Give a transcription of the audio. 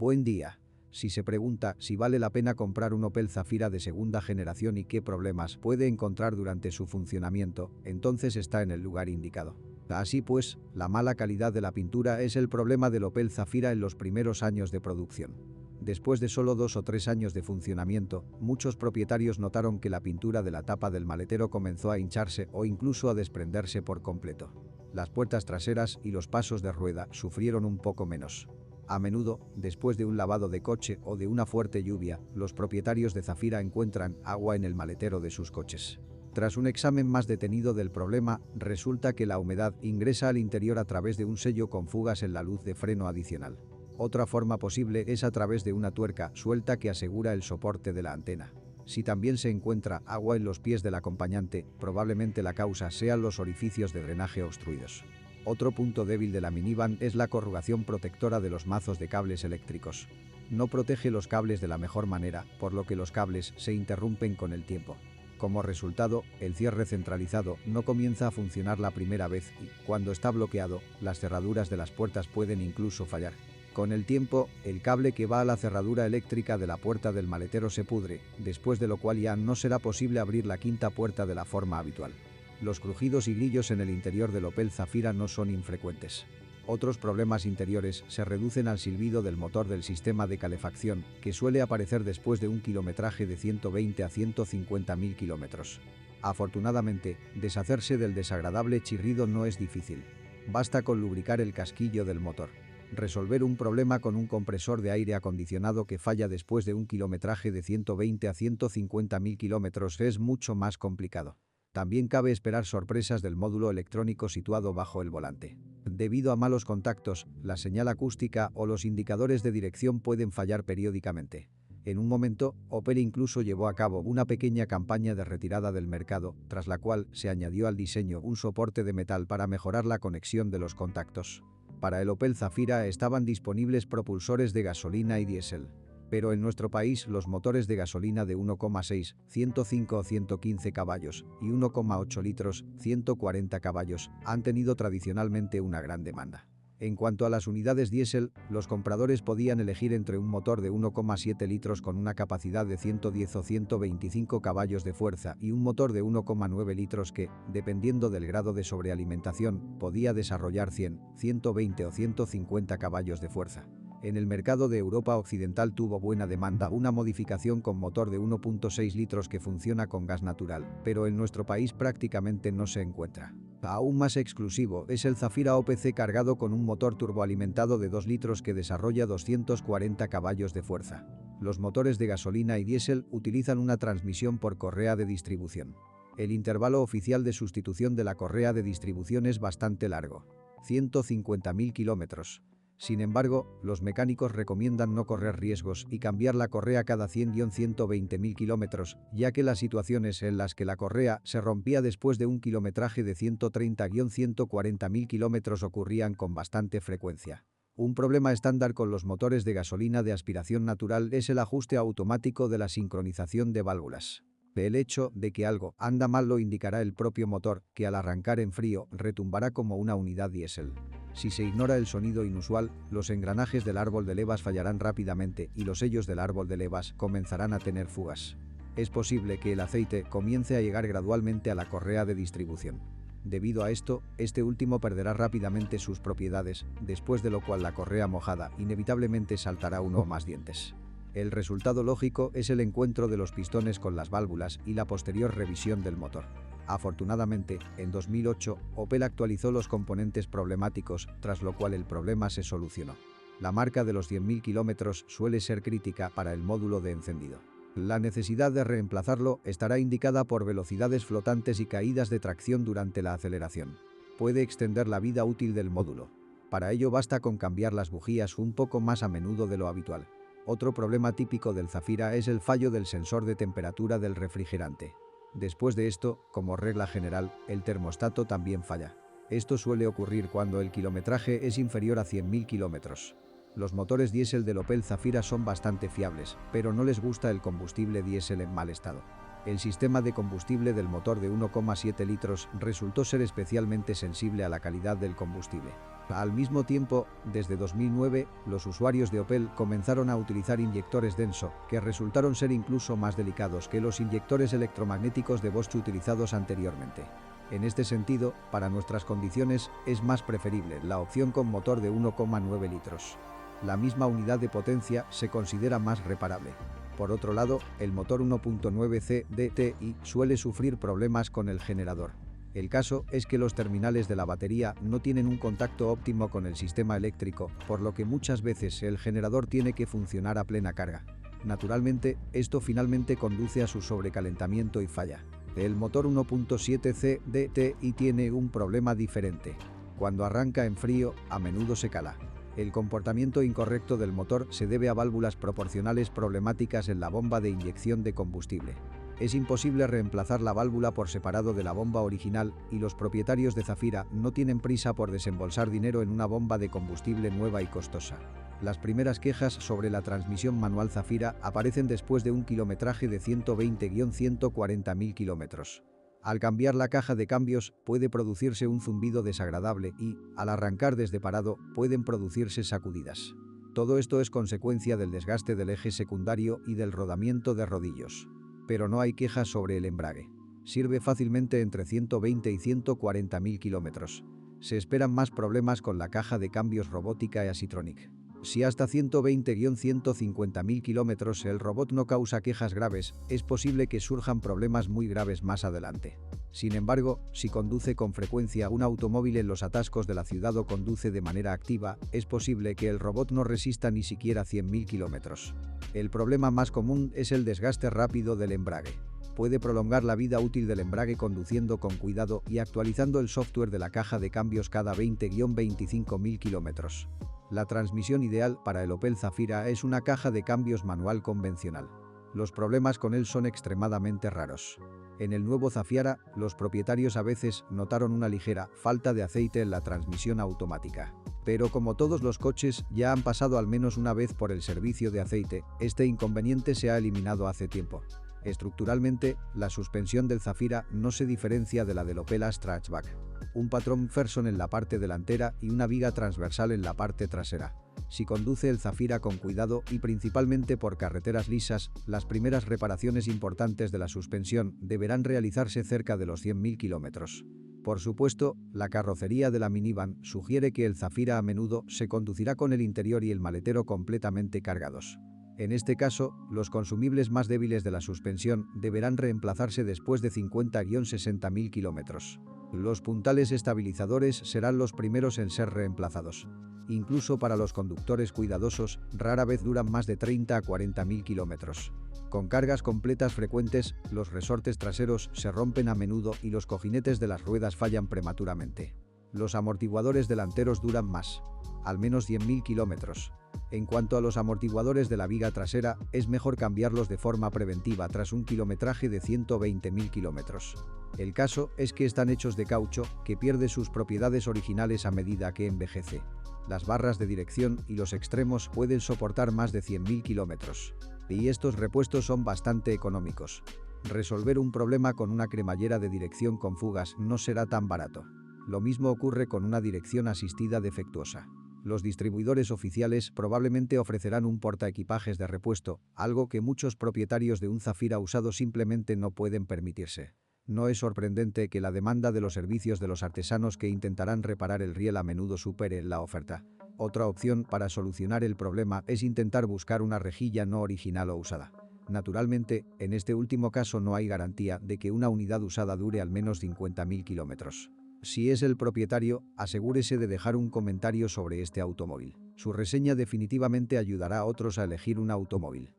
Buen día. Si se pregunta si vale la pena comprar un Opel Zafira de segunda generación y qué problemas puede encontrar durante su funcionamiento, entonces está en el lugar indicado. Así pues, la mala calidad de la pintura es el problema del Opel Zafira en los primeros años de producción. Después de solo 2 o 3 años de funcionamiento, muchos propietarios notaron que la pintura de la tapa del maletero comenzó a hincharse o incluso a desprenderse por completo. Las puertas traseras y los pasos de rueda sufrieron un poco menos. A menudo, después de un lavado de coche o de una fuerte lluvia, los propietarios de Zafira encuentran agua en el maletero de sus coches. Tras un examen más detenido del problema, resulta que la humedad ingresa al interior a través de un sello con fugas en la luz de freno adicional. Otra forma posible es a través de una tuerca suelta que asegura el soporte de la antena. Si también se encuentra agua en los pies del acompañante, probablemente la causa sean los orificios de drenaje obstruidos. Otro punto débil de la minivan es la corrugación protectora de los mazos de cables eléctricos. No protege los cables de la mejor manera, por lo que los cables se interrumpen con el tiempo. Como resultado, el cierre centralizado no comienza a funcionar la primera vez y, cuando está bloqueado, las cerraduras de las puertas pueden incluso fallar. Con el tiempo, el cable que va a la cerradura eléctrica de la puerta del maletero se pudre, después de lo cual ya no será posible abrir la quinta puerta de la forma habitual. Los crujidos y grillos en el interior del Opel Zafira no son infrecuentes. Otros problemas interiores se reducen al silbido del motor del sistema de calefacción, que suele aparecer después de un kilometraje de 120 a 150.000 kilómetros. Afortunadamente, deshacerse del desagradable chirrido no es difícil. Basta con lubricar el casquillo del motor. Resolver un problema con un compresor de aire acondicionado que falla después de un kilometraje de 120 a 150.000 kilómetros es mucho más complicado. También cabe esperar sorpresas del módulo electrónico situado bajo el volante. Debido a malos contactos, la señal acústica o los indicadores de dirección pueden fallar periódicamente. En un momento, Opel incluso llevó a cabo una pequeña campaña de retirada del mercado, tras la cual se añadió al diseño un soporte de metal para mejorar la conexión de los contactos. Para el Opel Zafira estaban disponibles propulsores de gasolina y diésel. Pero en nuestro país los motores de gasolina de 1,6, 105 o 115 caballos y 1,8 litros, 140 caballos, han tenido tradicionalmente una gran demanda. En cuanto a las unidades diésel, los compradores podían elegir entre un motor de 1,7 litros con una capacidad de 110 o 125 caballos de fuerza y un motor de 1,9 litros que, dependiendo del grado de sobrealimentación, podía desarrollar 100, 120 o 150 caballos de fuerza. En el mercado de Europa Occidental tuvo buena demanda una modificación con motor de 1,6 litros que funciona con gas natural, pero en nuestro país prácticamente no se encuentra. Aún más exclusivo es el Zafira OPC cargado con un motor turboalimentado de 2 litros que desarrolla 240 caballos de fuerza. Los motores de gasolina y diésel utilizan una transmisión por correa de distribución. El intervalo oficial de sustitución de la correa de distribución es bastante largo, 150.000 kilómetros. Sin embargo, los mecánicos recomiendan no correr riesgos y cambiar la correa cada 100-120.000 kilómetros, ya que las situaciones en las que la correa se rompía después de un kilometraje de 130-140.000 kilómetros ocurrían con bastante frecuencia. Un problema estándar con los motores de gasolina de aspiración natural es el ajuste automático de la sincronización de válvulas. El hecho de que algo anda mal lo indicará el propio motor, que al arrancar en frío retumbará como una unidad diésel. Si se ignora el sonido inusual, los engranajes del árbol de levas fallarán rápidamente y los sellos del árbol de levas comenzarán a tener fugas. Es posible que el aceite comience a llegar gradualmente a la correa de distribución. Debido a esto, este último perderá rápidamente sus propiedades, después de lo cual la correa mojada inevitablemente saltará uno o más dientes. El resultado lógico es el encuentro de los pistones con las válvulas y la posterior revisión del motor. Afortunadamente, en 2008, Opel actualizó los componentes problemáticos, tras lo cual el problema se solucionó. La marca de los 100.000 kilómetros suele ser crítica para el módulo de encendido. La necesidad de reemplazarlo estará indicada por velocidades flotantes y caídas de tracción durante la aceleración. Puede extender la vida útil del módulo. Para ello basta con cambiar las bujías un poco más a menudo de lo habitual. Otro problema típico del Zafira es el fallo del sensor de temperatura del refrigerante. Después de esto, como regla general, el termostato también falla. Esto suele ocurrir cuando el kilometraje es inferior a 100.000 kilómetros. Los motores diésel del Opel Zafira son bastante fiables, pero no les gusta el combustible diésel en mal estado. El sistema de combustible del motor de 1,7 litros resultó ser especialmente sensible a la calidad del combustible. Al mismo tiempo, desde 2009, los usuarios de Opel comenzaron a utilizar inyectores Denso, que resultaron ser incluso más delicados que los inyectores electromagnéticos de Bosch utilizados anteriormente. En este sentido, para nuestras condiciones, es más preferible la opción con motor de 1,9 litros. La misma unidad de potencia se considera más reparable. Por otro lado, el motor 1.9 CDTI suele sufrir problemas con el generador. El caso es que los terminales de la batería no tienen un contacto óptimo con el sistema eléctrico, por lo que muchas veces el generador tiene que funcionar a plena carga. Naturalmente, esto finalmente conduce a su sobrecalentamiento y falla. El motor 1.7 CDTI tiene un problema diferente. Cuando arranca en frío, a menudo se cala. El comportamiento incorrecto del motor se debe a válvulas proporcionales problemáticas en la bomba de inyección de combustible. Es imposible reemplazar la válvula por separado de la bomba original y los propietarios de Zafira no tienen prisa por desembolsar dinero en una bomba de combustible nueva y costosa. Las primeras quejas sobre la transmisión manual Zafira aparecen después de un kilometraje de 120-140.000 kilómetros. Al cambiar la caja de cambios puede producirse un zumbido desagradable y, al arrancar desde parado, pueden producirse sacudidas. Todo esto es consecuencia del desgaste del eje secundario y del rodamiento de rodillos. Pero no hay quejas sobre el embrague. Sirve fácilmente entre 120 y 140.000 kilómetros. Se esperan más problemas con la caja de cambios robótica y Asitronic. Si hasta 120-150.000 kilómetros el robot no causa quejas graves, es posible que surjan problemas muy graves más adelante. Sin embargo, si conduce con frecuencia un automóvil en los atascos de la ciudad o conduce de manera activa, es posible que el robot no resista ni siquiera 100.000 kilómetros. El problema más común es el desgaste rápido del embrague. Puede prolongar la vida útil del embrague conduciendo con cuidado y actualizando el software de la caja de cambios cada 20-25.000 kilómetros. La transmisión ideal para el Opel Zafira es una caja de cambios manual convencional. Los problemas con él son extremadamente raros. En el nuevo Zafira, los propietarios a veces notaron una ligera falta de aceite en la transmisión automática. Pero como todos los coches ya han pasado al menos una vez por el servicio de aceite, este inconveniente se ha eliminado hace tiempo. Estructuralmente, la suspensión del Zafira no se diferencia de la del Opel Astra Hatchback. Un patrón McPherson en la parte delantera y una viga transversal en la parte trasera. Si conduce el Zafira con cuidado y principalmente por carreteras lisas, las primeras reparaciones importantes de la suspensión deberán realizarse cerca de los 100.000 kilómetros. Por supuesto, la carrocería de la minivan sugiere que el Zafira a menudo se conducirá con el interior y el maletero completamente cargados. En este caso, los consumibles más débiles de la suspensión deberán reemplazarse después de 50-60.000 kilómetros. Los puntales estabilizadores serán los primeros en ser reemplazados. Incluso para los conductores cuidadosos, rara vez duran más de 30-40.000 kilómetros. Con cargas completas frecuentes, los resortes traseros se rompen a menudo y los cojinetes de las ruedas fallan prematuramente. Los amortiguadores delanteros duran más, al menos 100.000 kilómetros. En cuanto a los amortiguadores de la viga trasera, es mejor cambiarlos de forma preventiva tras un kilometraje de 120.000 kilómetros. El caso es que están hechos de caucho, que pierde sus propiedades originales a medida que envejece. Las barras de dirección y los extremos pueden soportar más de 100.000 kilómetros. Y estos repuestos son bastante económicos. Resolver un problema con una cremallera de dirección con fugas no será tan barato. Lo mismo ocurre con una dirección asistida defectuosa. Los distribuidores oficiales probablemente ofrecerán un portaequipajes de repuesto, algo que muchos propietarios de un Zafira usado simplemente no pueden permitirse. No es sorprendente que la demanda de los servicios de los artesanos que intentarán reparar el riel a menudo supere la oferta. Otra opción para solucionar el problema es intentar buscar una rejilla no original o usada. Naturalmente, en este último caso no hay garantía de que una unidad usada dure al menos 50.000 kilómetros. Si es el propietario, asegúrese de dejar un comentario sobre este automóvil. Su reseña definitivamente ayudará a otros a elegir un automóvil.